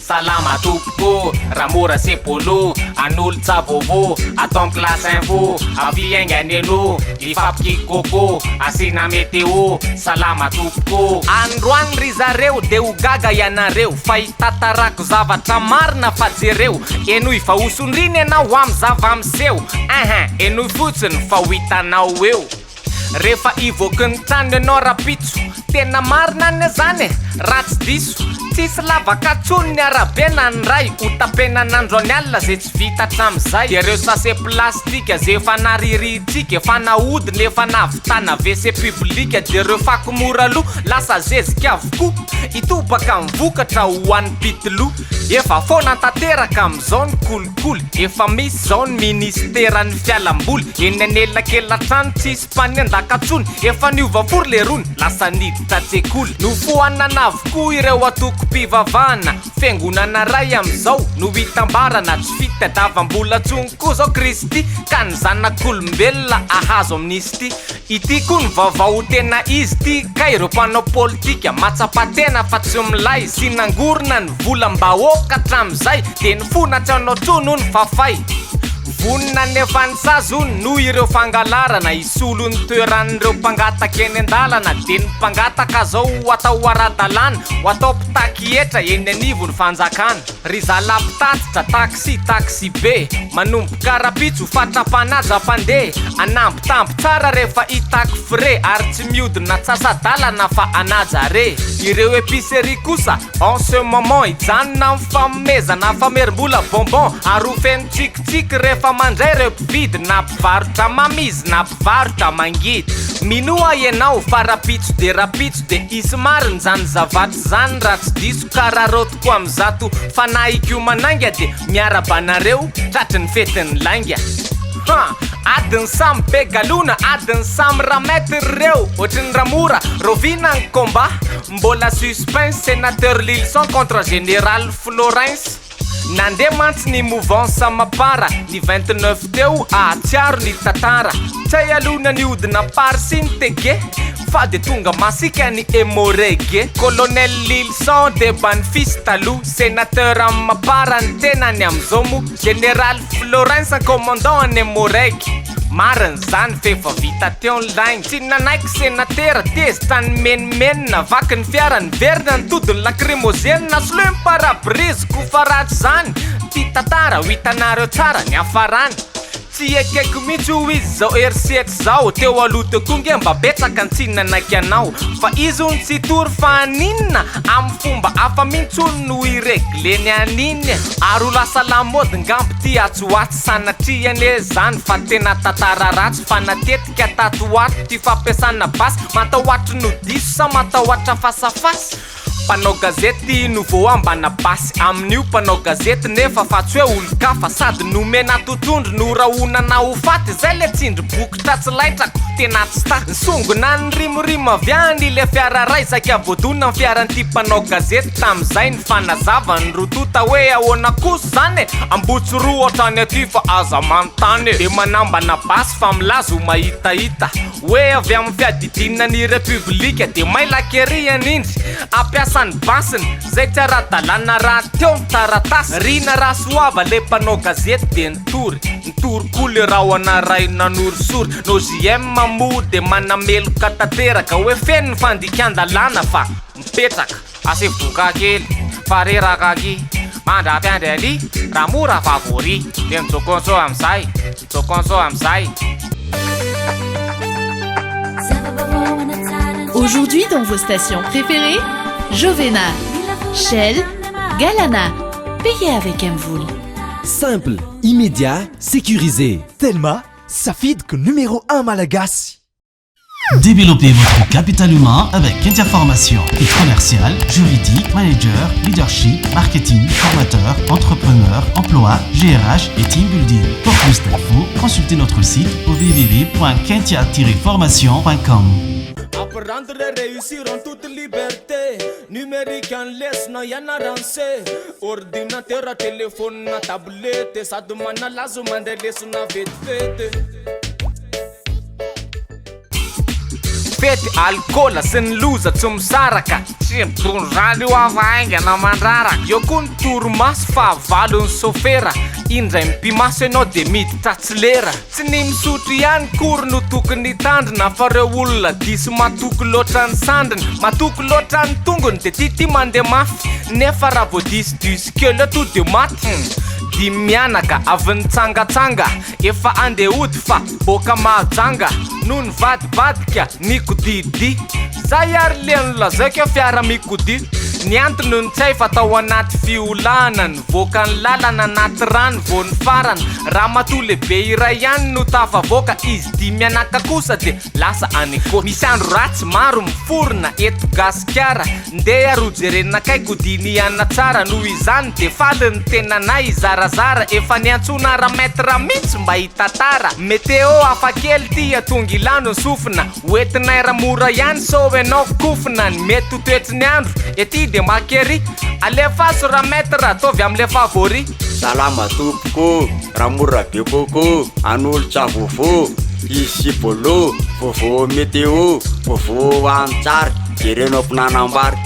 salama tompoko raha mora sepolo an'olotsa vovô atao amin'ny classe info avy aingany elo ifampikikôkô asina météo salama tompoko androany ry zareo de ho gaga ianareo fa hitatarako zavatra marina fa jereo enoy fa osondriny ianao amy zava-miseho enoy fotsiny fa ho hitanao eo rehefa ivoaka ny trano ianao rapitso tena marina ny zany ratsy diso tsisy lavaka tsony ny arabe na ny ray ho tapenan'andro any alina zay tsy vita hatram'izay de reo sase plastika zay efa nariritsika efa nahodiny efa navitana wc publika de reo fakomoralo lasa zezika avokoa itobaka mivokatra ho an'ny pitilo efa fona tanteraka am'izao ny kolikoly efa misy zao ny ministeran'ny fialamboly eny anelankelatrano tsisy mpaniandakatsony efa niovafory le rony lasa niditra tsekoly no foanana avokoa ireo atoko mpivavahana fiangonana ray am'izao no hitambarana tsy fitadavam-bola tsony koa zao kristy ka ny zanak'olombelona ahazo amin'izy ty ity koa ny vaovao tena izy ty ka ireo mpanao politika matsapatena fa tsy milay sy nangorona ny vola mba oka hatram'izay de ny fona tsy anao trono ny fafay vonina nefa nysazony no ireo fangalarana isolo ny toeran'ireo mpangataka eny an-dalana de ny mpangataka zao ho atao ara-dalàna ho atao mpitaky etra eny anivo ny fanjakana ry zala-pitatitra taxi be manomboka rapitso fatrapanaja mpandeha anambitamby tsara rehefa hitako fre ary tsy miodina tsasadalana fa anajare ireo épicerie kosa en ce moment hijanona mifamezana famerim-bola bonbon ary ho feno tsikitsiky rehefa mandray reo mpividy na mpivarotra mamizy na mpivarotra mangidy minoa ianao fa rapitso de isy mariny zany zavatry zany raha tsy diso karaha rotoko am'zato fanahiky io mananga de miarabanareo tratry ny fetin'ny langa adiny samy be galona adiny samy ramety reo ohatriny ramora rovina ny combat mbola suspense sénateur Lilson contre général Florence nandeha mantsy ny mouvance mapara ny 29 teo ahatsiaro ny tantara tsay alona ny odina pary sy ny tege fa de tonga masika ny emorege colonel Lilson de Banfis talo sénateur amin'ny mapara ny tenany am'izao mo général Florence commandant any emorege mariny zany fefa vita teo ny laigny tsy nanaiky sénateur tezitra ny menimenina vaky ny fiara ny verina ny todiny lacrymogène na soloe ny parabrise ko fa ratsy zany ty tantara ho hitanareo tsara ny afarany tsy ekeko mihitsy ho izy zao erisety zao teo aloha konge mba betsaka ny tsy nanaiky anao fa izy ho ny tsy tory fa aninona amin'ny fomba hafa mintsony no iregleny aniny ary ho lasa lamody ngambo ty atsoaty sanatriane zany fa tena tantara ratsy fa natetika tatoato ty fampiasana basy matahoatry no diso sa matahoatra fasafasy mpanao gazety no vo ambana basy amin'io mpanao gazety nefa fa tsy hoe olo-kafa sady nomena totondro no rahonana ho faty zay le tsindry bokotra tsy laitrako tena tsy ta nisongona ny rimorimo avy any le fiara ray saika voadona ny fiaran'ity mpanao gazety tam'izay ny fanazavany rotota hoe ahoana koso zany ambotso roa ohatrany aty fa aza manontany de manambana basy fa milazo ho mahitahita hoe avy amin'ny fiadidinina ny republika de mailakeriany indry ampiasa ny basiny zay tsy ara-dalàna raha teo ny taratasy rina raha soava le mpanao gazety de nitory koa le raha ho anaray nanorosory no JM mamody de manameloka tanteraka hoe feno ny fandikan-dalàna fa mipetraka asevoka kely fareraka aky mandrapiandry ali raha mora favori de mitsokonso am'izay Aujourd'hui dans vos stations préférées, Jovena, Shell, Galana, payez avec Mvoul. Simple, immédiat, sécurisé. Telma, Safid numéro 1 Malagasy. Développez votre capital humain avec interformation et commercial, juridique, manager, leadership, marketing, formateur, entrepreneur, emploi, GRH et team building. Pour plus d'infos, consultez notre site au www.kentia-formation.com. Apprendre et réussir en toute liberté. Numérique en laisse, non y'en a dansé. Ordinateur, téléphone, tablette. Ça demande à la zone de laisse, on a vite fait. fety alkôla sy ny loza tsy misaraka tsy midondrany io avaingana mandraraka eo koa ny torimaso fa avalo ny sofera indray mipimaso ianao de miditra tsy lera tsy ny misotro ihany kory no tokony tandrina fa reo olona disy matoky loatra ny sandriny matoky loatra ny tongony de ty mandeha mafy nefa raha vo disy kely to de maty di mianaka avy nitsangatsanga efa andehody fa boka mahajanga no ny vadibadika mikodidi zay ary leno lazaiko fiara mikodi ny antony ny tsay fa tao anaty fiolana ny voaka ny lalana anaty rano vo ny farany raha mato lehibe iray ihany no tafavoaka izy di mianaka kosa de lasa aneko misy andro ratsy maro miforona eto gasikara ndeha rojerenina kaiko diny ana tsara noho izany de faly ny tenanay zarazara efa niantsona rametra mitsy mba hitatara meteo afakely ty atonga ilano ny sofina oetinay ramora ihany so enao kofina ny mety ho toetry ny andro ety de makery alefaso rametra tovy amle favori salama tompoko ramora be koko an'olotra vovo izy bolo vovo meteo vovo antsary jerenao mpinanambary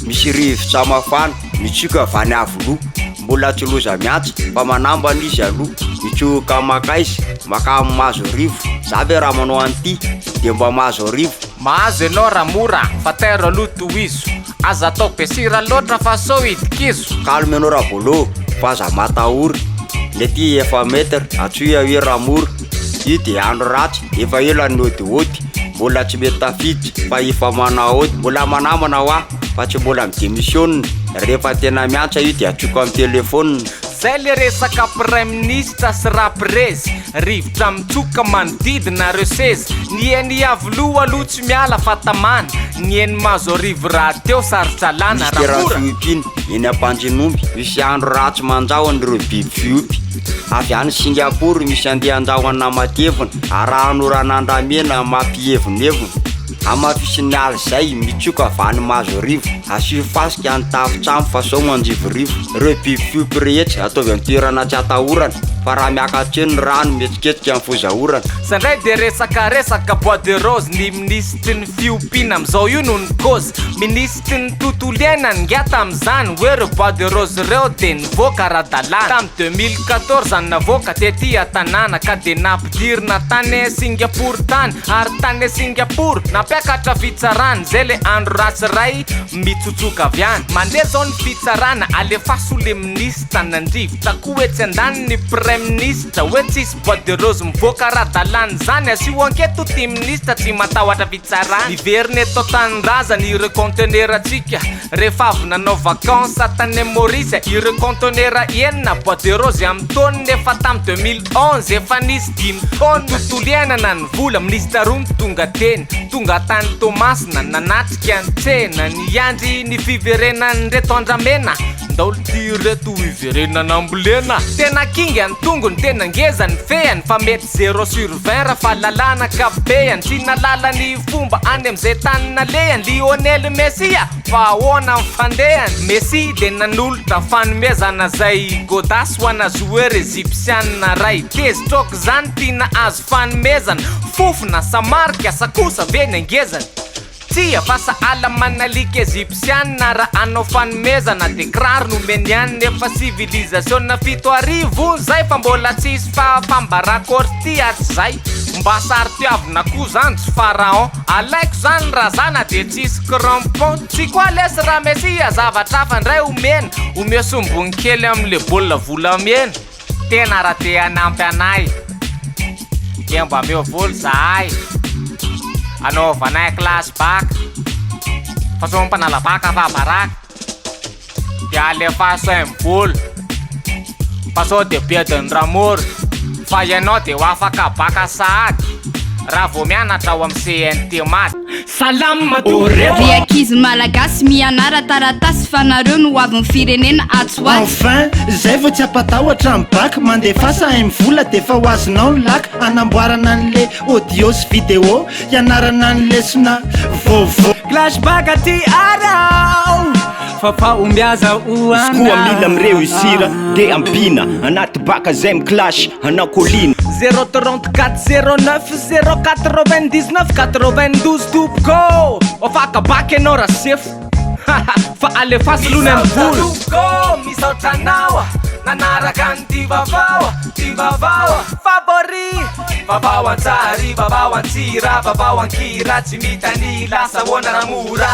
misy rivotra mafana mitsika avany avolo mbola tsy loza miatsy fa manambana izy aloha mitsoka maka izy maka mahazo rivo zavy raha manao an'ity de mba mahazo rivo mahazo ianao ramora fa tairo aloha toizo aza atao pesira loatra fa so idikizo kalme anao raha bolo fa aza matahory le ty efa metra atsoia hoe ramora io de andro ratsy efa elo anodiody mbola tsy mety tafiditra fa efa manaody mbola manamana hoa fa tsy mbola midémissione rehefa tena miantsa io de atsoko amin'ny telefônina zay le resaka prime ministre sy raprezy rivotra mitsoka manodidina resezy ny eny avoloha aloha tsy miala fa tamana ny eny mazo rivo raha teo sarotra lana misy raha fiopiny eny ampanjinomby misy andro ratsy manjahony reo biby fiopy avy any Singapour misy andeha anjahona matevina arahano ranandramena mampihevonevona amafisin'ny ala zay mitsoka avany mazo rivo asio fasika any tafitsambo fa sao manjivorivo reo biby fiopy rehetra ataovy amin'ny toerana tsy atahorana fa raha miakatreny rano mietsiketsika amin'ny fozahorana sandray de resaka bois de rose ny ministry ny fiopina amizao io no ny cause ministry ny tontolo iainany ngata amizany hoe reo bois de rose reo de nivoaka ara-dalàna tamy 2014 any navoaka tety atanàna ka de nampidirina tany Singapour tany ary tany Singapour napiakatra fitsarana zay le andro ratsy ray mitsotsoka avy any mandeha zao ny fitsarana alefaso le ministre nandrivotra koa hoe tsy andany ny prime ministre hoe tsisy bois de rose mivoaka ara-dalàna zany asio anketo ty ministre tsy matahotra fitsarana niveriny eto tanindrazana ire conteneur atsika rehefa avy nanao vacances tany Maurice ire conteneur enina bois de rose amin'ny taoniny efa tamy 2011 efa nisy 5 taona tontolo iainana ny vola ministre roa ny tonga teny tonga tany Tomasina nanatrika ny tsena ny andry ny fiverenany reto andramena ndaolo ty reto iverenana ambolena tena kinga ny tongony tena ngeza ny feany fa mety 0/20 raha fa lalàna kabeany tsy nalala ny fomba any amizay tany nalehany Lionel Messi fa ahoana mifandehany Messi de nanolotra fanomezana zay godaso ho ana joueur égyptianina ray tezitroko zany tina azo fanomezana fofona samarika sa kosa ve ny angezany tia fa sa ala manalika égyptianina raha anao fanomezana de kiraro no meniany nefa civilisation na 7 zay fa mbola tsisy fambarakory ty ary zay mba saritiavina koa zany tsy pharaon alaiko zany raha zana de tsisy crampon tsy koa lesy raha Mesia zavatra hafa ndray omena sombony kely amle bola volamena tena raha te anampy anay de mba miovolo zahay anaovanay classe bac fa so mpanala baka fa baraka de alefaso embolo fa so de biediny ramor fa ianao de ho afaka baka sahady raha vo mianatra ao amin'ny CNT maty salama ry ankizy malagasy mianara taratasy fa nareo no avy ny firenena atsoazy enfin zay vao tsy apatahotra ny baka mandefasa ay mivola de fa ho azonao ny laka anamboarana an'le audio sy vidéo ianarana ny lesona vovo clash back aty arao fafaombiaza oana koa mila mireusira de ampina anaty baka zay miklasy anao kolina 034 09 099 92 topoko ofakabaky anao rasefo fa alefasy lony amvolo misaotranao nanaraka ny ty vavawa favori vavawa antsary vavawa antsira vavawa ankira tsy mitanila sahoana ramora